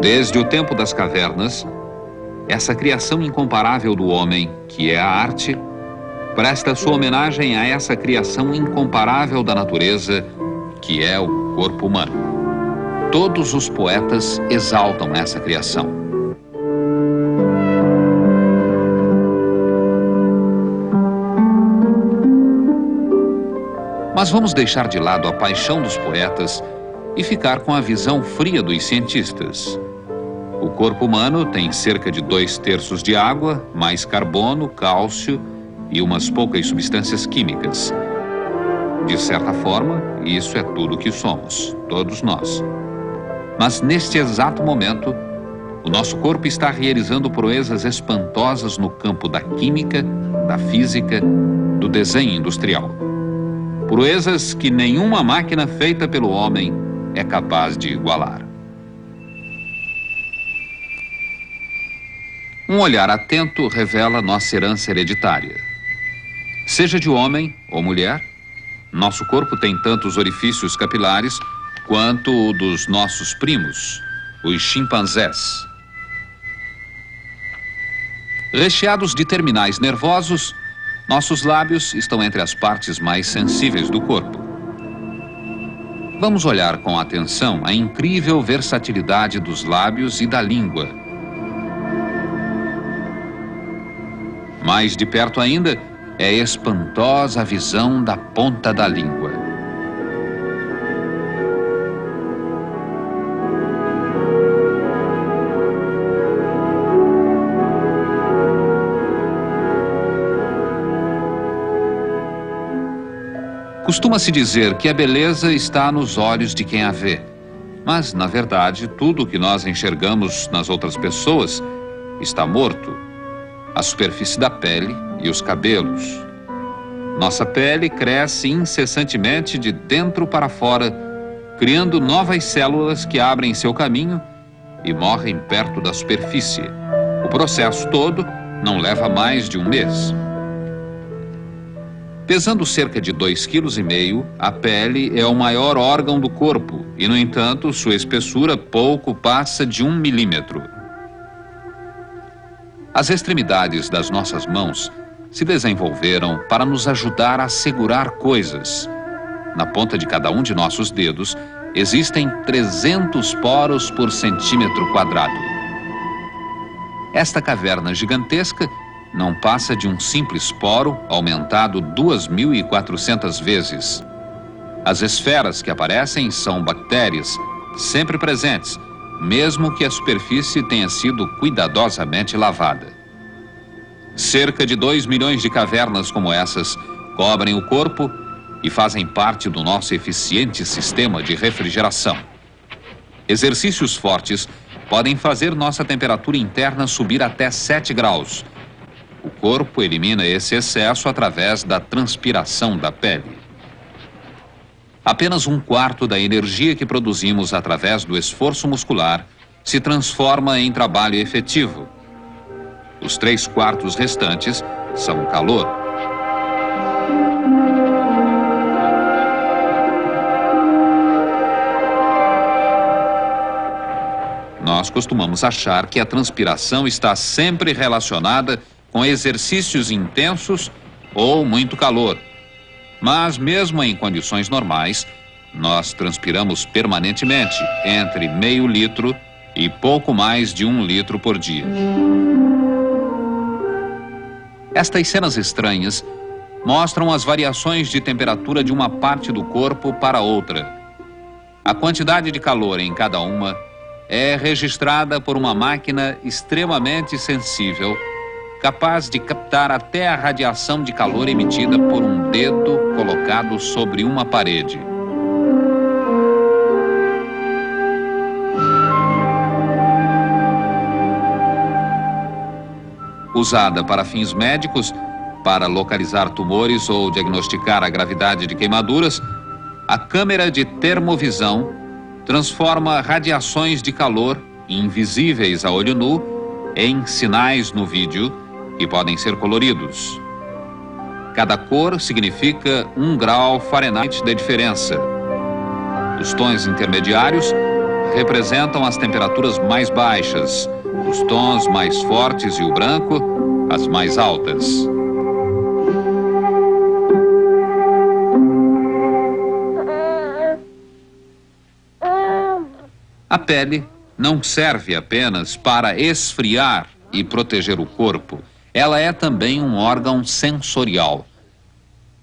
Desde o tempo das cavernas, essa criação incomparável do homem, que é a arte, presta sua homenagem a essa criação incomparável da natureza, que é o corpo humano. Todos os poetas exaltam essa criação. Mas vamos deixar de lado a paixão dos poetas e ficar com a visão fria dos cientistas. O corpo humano tem cerca de 2/3 de água, mais carbono, cálcio e umas poucas substâncias químicas. De certa forma, isso é tudo o que somos, todos nós. Mas neste exato momento, o nosso corpo está realizando proezas espantosas no campo da química, da física, do desenho industrial. Proezas que nenhuma máquina feita pelo homem é capaz de igualar. Um olhar atento revela nossa herança hereditária. Seja de homem ou mulher, nosso corpo tem tantos orifícios capilares quanto o dos nossos primos, os chimpanzés. Recheados de terminais nervosos, nossos lábios estão entre as partes mais sensíveis do corpo. Vamos olhar com atenção a incrível versatilidade dos lábios e da língua. Mais de perto ainda, é espantosa a visão da ponta da língua. Costuma-se dizer que a beleza está nos olhos de quem a vê. Mas, na verdade, tudo o que nós enxergamos nas outras pessoas está morto. A superfície da pele e os cabelos. Nossa pele cresce incessantemente de dentro para fora, criando novas células que abrem seu caminho e morrem perto da superfície. O processo todo não leva mais de um mês. Pesando cerca de 2,5 kg, a pele é o maior órgão do corpo e, no entanto, sua espessura pouco passa de 1 milímetro. As extremidades das nossas mãos se desenvolveram para nos ajudar a segurar coisas. Na ponta de cada um de nossos dedos existem 300 poros por centímetro quadrado. Esta caverna gigantesca não passa de um simples poro aumentado 2.400 vezes. As esferas que aparecem são bactérias, sempre presentes, mesmo que a superfície tenha sido cuidadosamente lavada. Cerca de 2 milhões de cavernas como essas cobrem o corpo e fazem parte do nosso eficiente sistema de refrigeração. Exercícios fortes podem fazer nossa temperatura interna subir até 7 graus. O corpo elimina esse excesso através da transpiração da pele. Apenas 1/4 da energia que produzimos através do esforço muscular se transforma em trabalho efetivo. Os 3/4 restantes são calor. Nós costumamos achar que a transpiração está sempre relacionada com exercícios intensos ou muito calor. Mas mesmo em condições normais, nós transpiramos permanentemente entre meio litro e pouco mais de 1 litro por dia. Estas cenas estranhas mostram as variações de temperatura de uma parte do corpo para outra. A quantidade de calor em cada uma é registrada por uma máquina extremamente sensível, capaz de captar até a radiação de calor emitida por um dedo colocado sobre uma parede. Usada para fins médicos, para localizar tumores ou diagnosticar a gravidade de queimaduras, a câmera de termovisão transforma radiações de calor invisíveis a olho nu em sinais no vídeo que podem ser coloridos. Cada cor significa 1 grau Fahrenheit de diferença. Os tons intermediários representam as temperaturas mais baixas, os tons mais fortes e o branco, as mais altas. A pele não serve apenas para esfriar e proteger o corpo. Ela é também um órgão sensorial.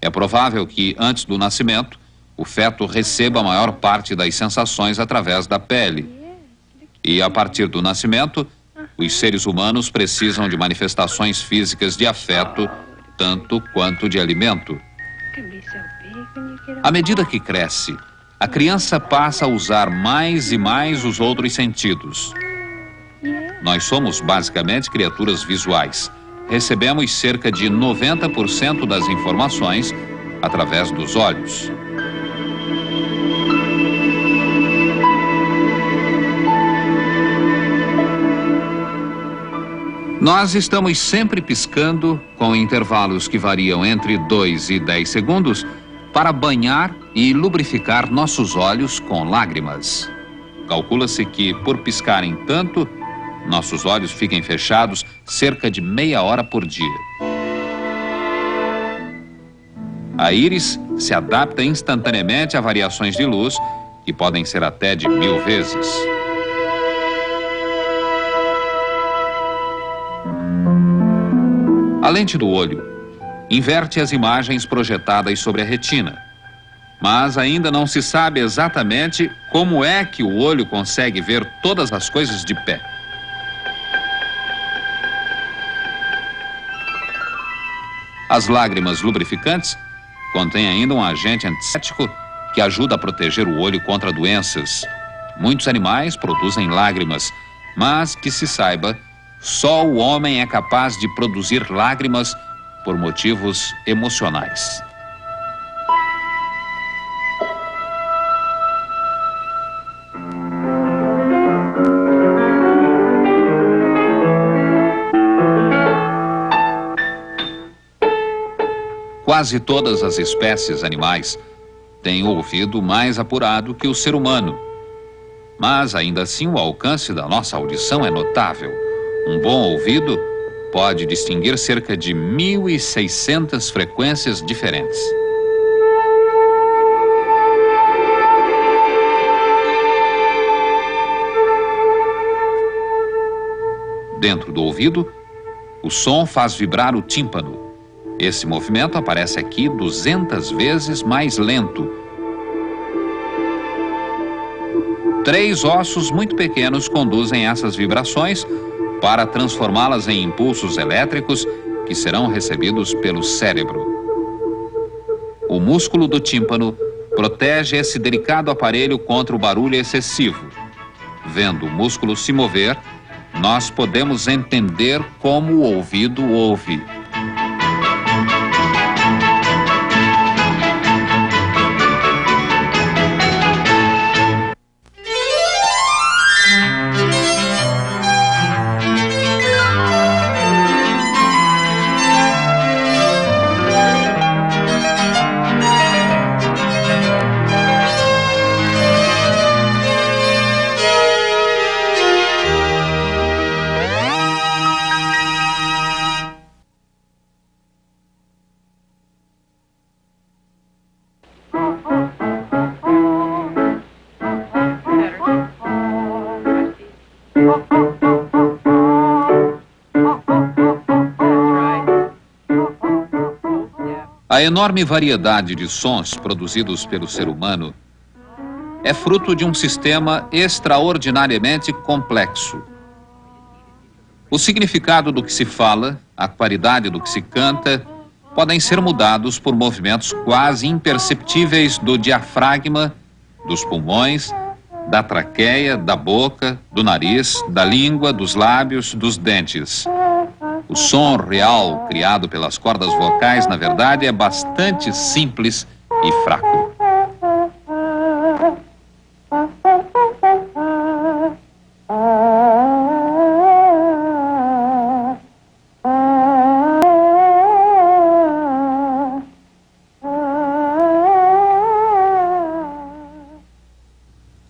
É provável que, antes do nascimento, o feto receba a maior parte das sensações através da pele. E, a partir do nascimento, os seres humanos precisam de manifestações físicas de afeto, tanto quanto de alimento. À medida que cresce, a criança passa a usar mais e mais os outros sentidos. Nós somos basicamente criaturas visuais. Recebemos cerca de 90% das informações através dos olhos. Nós estamos sempre piscando, com intervalos que variam entre 2 e 10 segundos, para banhar e lubrificar nossos olhos com lágrimas. Calcula-se que, por piscarem tanto, nossos olhos fiquem fechados cerca de meia hora por dia. A íris se adapta instantaneamente a variações de luz, que podem ser até de 1000 vezes. A lente do olho inverte as imagens projetadas sobre a retina, mas ainda não se sabe exatamente como é que o olho consegue ver todas as coisas de pé. As lágrimas lubrificantes contêm ainda um agente antisséptico que ajuda a proteger o olho contra doenças. Muitos animais produzem lágrimas, mas que se saiba, só o homem é capaz de produzir lágrimas por motivos emocionais. Quase todas as espécies animais têm o ouvido mais apurado que o ser humano. Mas, ainda assim, o alcance da nossa audição é notável. Um bom ouvido pode distinguir cerca de 1.600 frequências diferentes. Dentro do ouvido, o som faz vibrar o tímpano. Esse movimento aparece aqui 200 vezes mais lento. 3 ossos muito pequenos conduzem essas vibrações para transformá-las em impulsos elétricos que serão recebidos pelo cérebro. O músculo do tímpano protege esse delicado aparelho contra o barulho excessivo. Vendo o músculo se mover, nós podemos entender como o ouvido ouve. A enorme variedade de sons produzidos pelo ser humano é fruto de um sistema extraordinariamente complexo. O significado do que se fala, a qualidade do que se canta, podem ser mudados por movimentos quase imperceptíveis do diafragma, dos pulmões, da traqueia, da boca, do nariz, da língua, dos lábios, dos dentes. O som real criado pelas cordas vocais, na verdade, é bastante simples e fraco.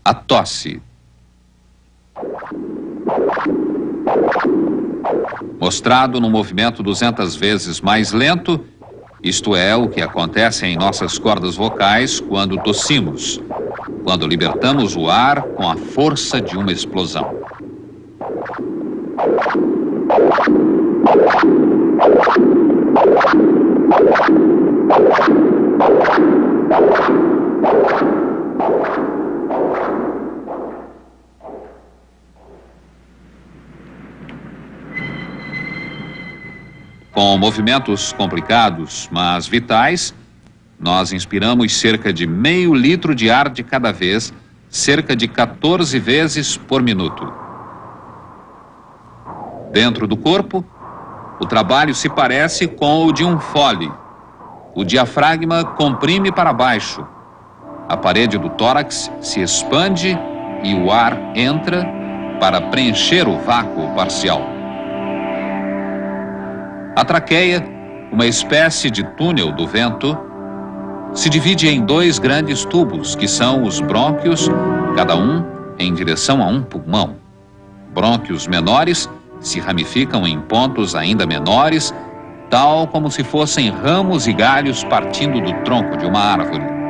A tosse mostrado num movimento 200 vezes mais lento, isto é, o que acontece em nossas cordas vocais quando tossimos, quando libertamos o ar com a força de uma explosão. Com movimentos complicados, mas vitais, nós inspiramos cerca de meio litro de ar de cada vez, cerca de 14 vezes por minuto. Dentro do corpo, o trabalho se parece com o de um Foley. O diafragma comprime para baixo. A parede do tórax se expande e o ar entra para preencher o vácuo parcial. A traqueia, uma espécie de túnel do vento, se divide em dois grandes tubos, que são os brônquios, cada um em direção a um pulmão. Brônquios menores se ramificam em pontos ainda menores, tal como se fossem ramos e galhos partindo do tronco de uma árvore.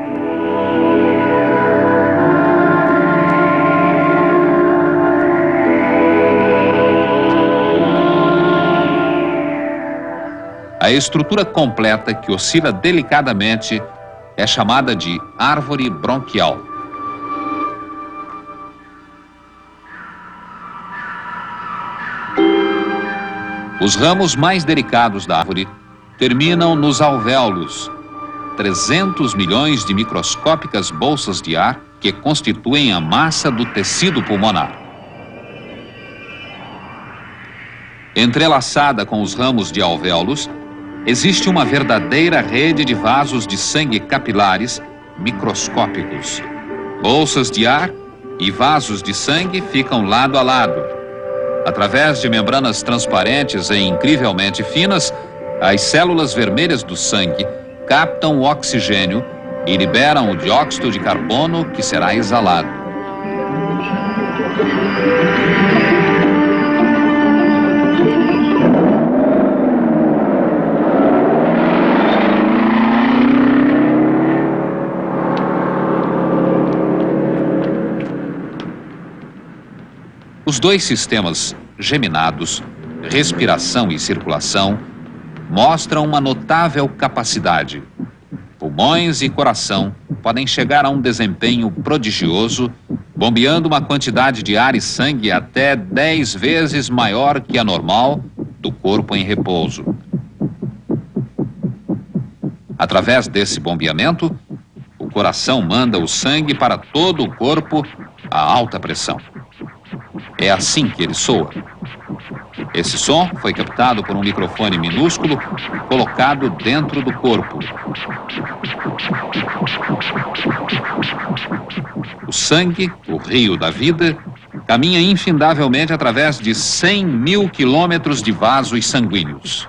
A estrutura completa, que oscila delicadamente, é chamada de árvore bronquial. Os ramos mais delicados da árvore terminam nos alvéolos, 300 milhões de microscópicas bolsas de ar que constituem a massa do tecido pulmonar. Entrelaçada com os ramos de alvéolos, existe uma verdadeira rede de vasos de sangue capilares microscópicos. Bolsas de ar e vasos de sangue ficam lado a lado. Através de membranas transparentes e incrivelmente finas, as células vermelhas do sangue captam o oxigênio e liberam o dióxido de carbono que será exalado. Os dois sistemas geminados, respiração e circulação, mostram uma notável capacidade. Pulmões e coração podem chegar a um desempenho prodigioso, bombeando uma quantidade de ar e sangue até 10 vezes maior que a normal do corpo em repouso. Através desse bombeamento, o coração manda o sangue para todo o corpo a alta pressão. É assim que ele soa. Esse som foi captado por um microfone minúsculo colocado dentro do corpo. O sangue, o rio da vida, caminha infindavelmente através de 100 mil quilômetros de vasos sanguíneos.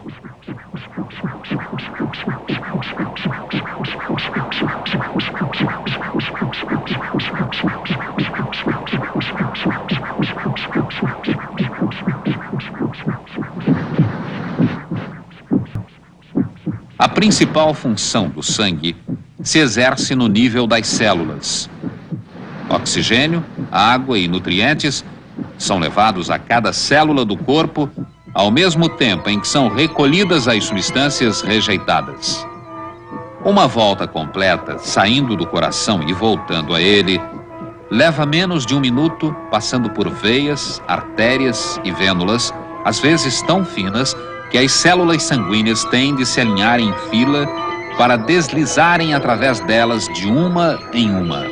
A principal função do sangue se exerce no nível das células. Oxigênio, água e nutrientes são levados a cada célula do corpo ao mesmo tempo em que são recolhidas as substâncias rejeitadas. Uma volta completa, saindo do coração e voltando a ele, leva menos de 1 minuto, passando por veias, artérias e vênulas, às vezes tão finas que as células sanguíneas têm de se alinhar em fila para deslizarem através delas de uma em uma.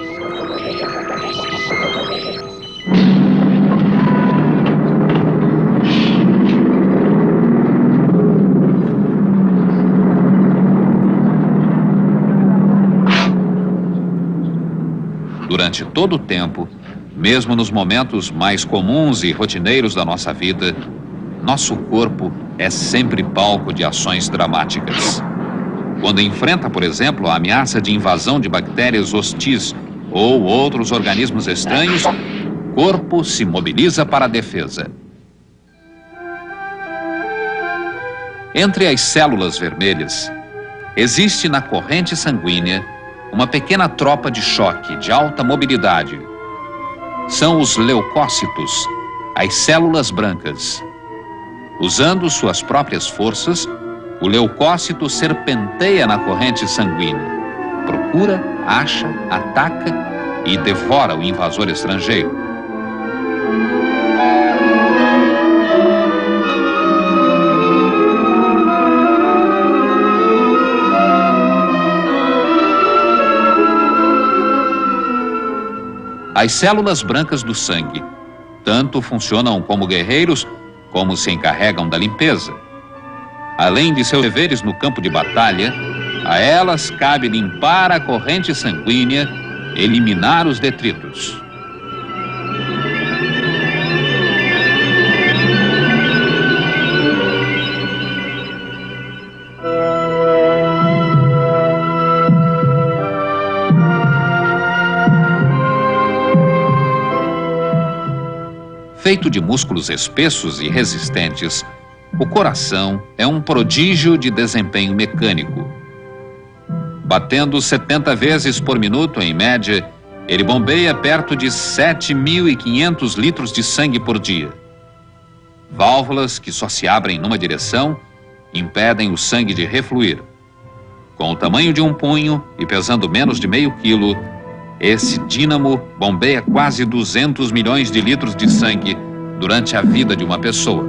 Durante todo o tempo, mesmo nos momentos mais comuns e rotineiros da nossa vida, nosso corpo é sempre palco de ações dramáticas. Quando enfrenta, por exemplo, a ameaça de invasão de bactérias hostis ou outros organismos estranhos, o corpo se mobiliza para a defesa. Entre as células vermelhas, existe na corrente sanguínea uma pequena tropa de choque de alta mobilidade. São os leucócitos, as células brancas. Usando suas próprias forças, o leucócito serpenteia na corrente sanguínea. Procura, acha, ataca e devora o invasor estrangeiro. As células brancas do sangue tanto funcionam como guerreiros, como se encarregam da limpeza. Além de seus deveres no campo de batalha, a elas cabe limpar a corrente sanguínea, eliminar os detritos. Feito de músculos espessos e resistentes, o coração é um prodígio de desempenho mecânico. Batendo 70 vezes por minuto, em média, ele bombeia perto de 7.500 litros de sangue por dia. Válvulas que só se abrem numa direção impedem o sangue de refluir. Com o tamanho de um punho e pesando menos de meio quilo, esse dínamo bombeia quase 200 milhões de litros de sangue durante a vida de uma pessoa.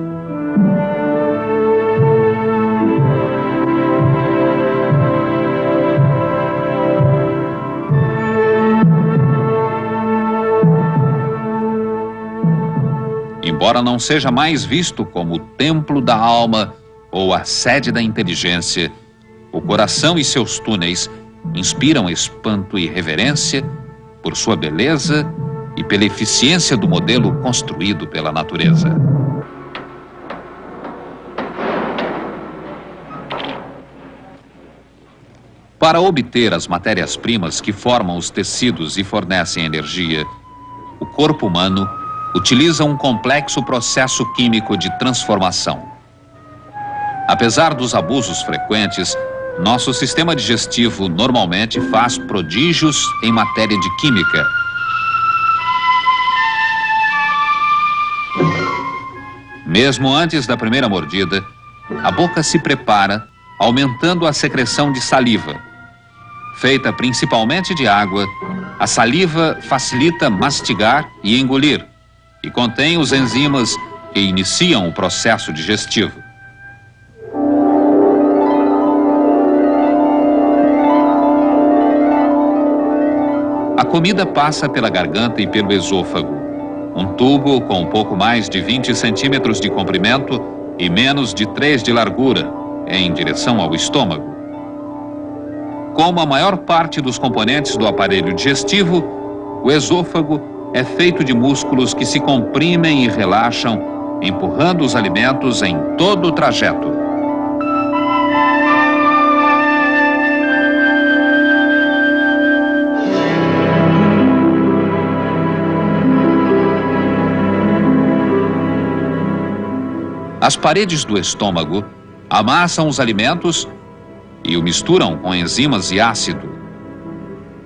Embora não seja mais visto como o templo da alma ou a sede da inteligência, o coração e seus túneis inspiram espanto e reverência por sua beleza e pela eficiência do modelo construído pela natureza. Para obter as matérias-primas que formam os tecidos e fornecem energia, o corpo humano utiliza um complexo processo químico de transformação. Apesar dos abusos frequentes, nosso sistema digestivo normalmente faz prodígios em matéria de química. Mesmo antes da primeira mordida, a boca se prepara, aumentando a secreção de saliva. Feita principalmente de água, a saliva facilita mastigar e engolir, e contém os enzimas que iniciam o processo digestivo. A comida passa pela garganta e pelo esôfago, um tubo com um pouco mais de 20 centímetros de comprimento e menos de 3 de largura, em direção ao estômago. Como a maior parte dos componentes do aparelho digestivo, o esôfago é feito de músculos que se comprimem e relaxam, empurrando os alimentos em todo o trajeto. As paredes do estômago amassam os alimentos e o misturam com enzimas e ácido.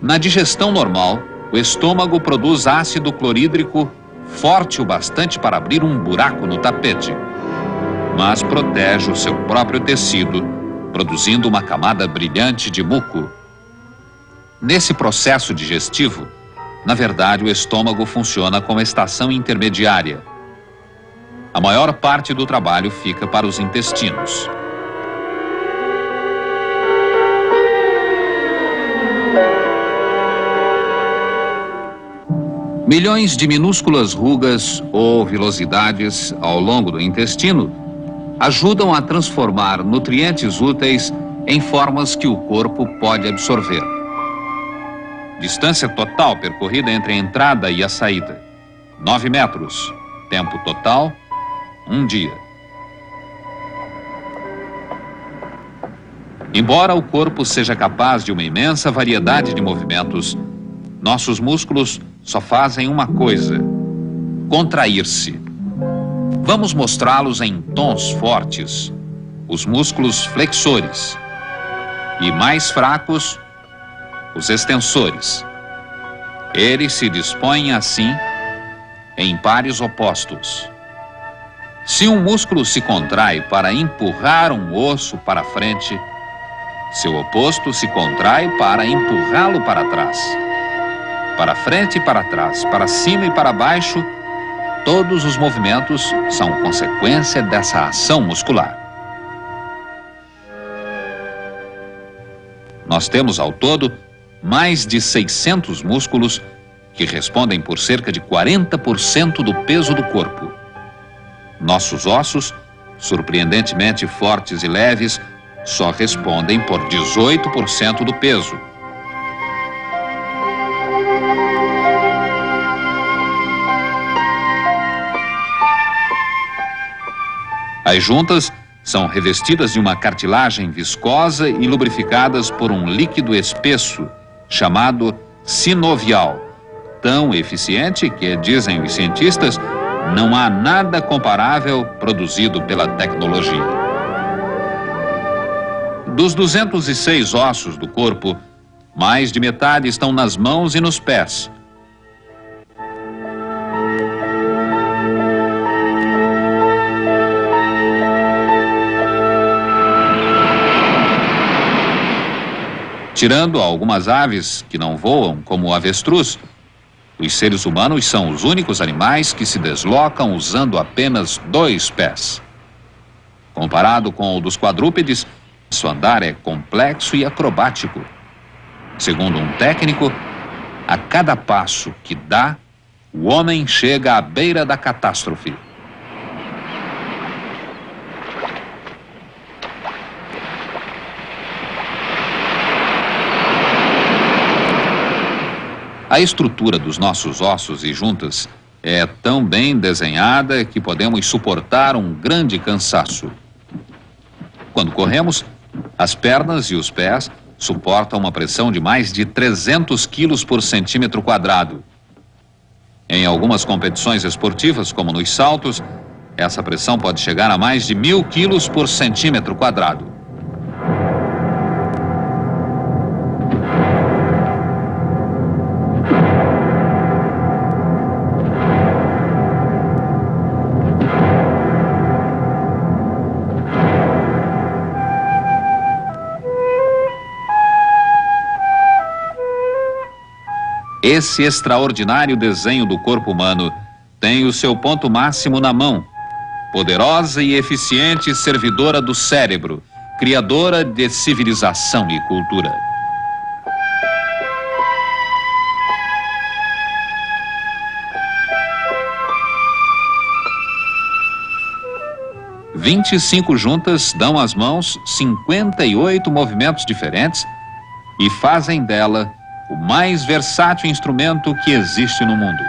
Na digestão normal, o estômago produz ácido clorídrico forte o bastante para abrir um buraco no tapete, mas protege o seu próprio tecido, produzindo uma camada brilhante de muco. Nesse processo digestivo, na verdade, o estômago funciona como estação intermediária. A maior parte do trabalho fica para os intestinos. Milhões de minúsculas rugas ou vilosidades ao longo do intestino ajudam a transformar nutrientes úteis em formas que o corpo pode absorver. Distância total percorrida entre a entrada e a saída: 9 metros. Tempo total: 1 dia. Embora o corpo seja capaz de uma imensa variedade de movimentos, nossos músculos só fazem uma coisa: contrair-se. Vamos mostrá-los em tons fortes. os músculos flexores, e mais fracos, os extensores. Eles se dispõem assim em pares opostos. Se um músculo se contrai para empurrar um osso para frente, seu oposto se contrai para empurrá-lo para trás. Para frente e para trás, para cima e para baixo, todos os movimentos são consequência dessa ação muscular. Nós temos ao todo mais de 600 músculos que respondem por cerca de 40% do peso do corpo. Nossos ossos, surpreendentemente fortes e leves, só respondem por 18% do peso. As juntas são revestidas de uma cartilagem viscosa e lubrificadas por um líquido espesso, chamado sinovial, tão eficiente que, dizem os cientistas, não há nada comparável produzido pela tecnologia. Dos 206 ossos do corpo, mais de metade estão nas mãos e nos pés. Tirando algumas aves que não voam, como o avestruz, os seres humanos são os únicos animais que se deslocam usando apenas 2 pés. Comparado com o dos quadrúpedes, seu andar é complexo e acrobático. Segundo um técnico, a cada passo que dá, o homem chega à beira da catástrofe. A estrutura dos nossos ossos e juntas é tão bem desenhada que podemos suportar um grande cansaço. Quando corremos, as pernas e os pés suportam uma pressão de mais de 300 quilos por centímetro quadrado. Em algumas competições esportivas, como nos saltos, essa pressão pode chegar a mais de 1000 quilos por centímetro quadrado. Esse extraordinário desenho do corpo humano tem o seu ponto máximo na mão, poderosa e eficiente servidora do cérebro, criadora de civilização e cultura. « 25 juntas dão às mãos 58 movimentos diferentes e fazem dela o mais versátil instrumento que existe no mundo.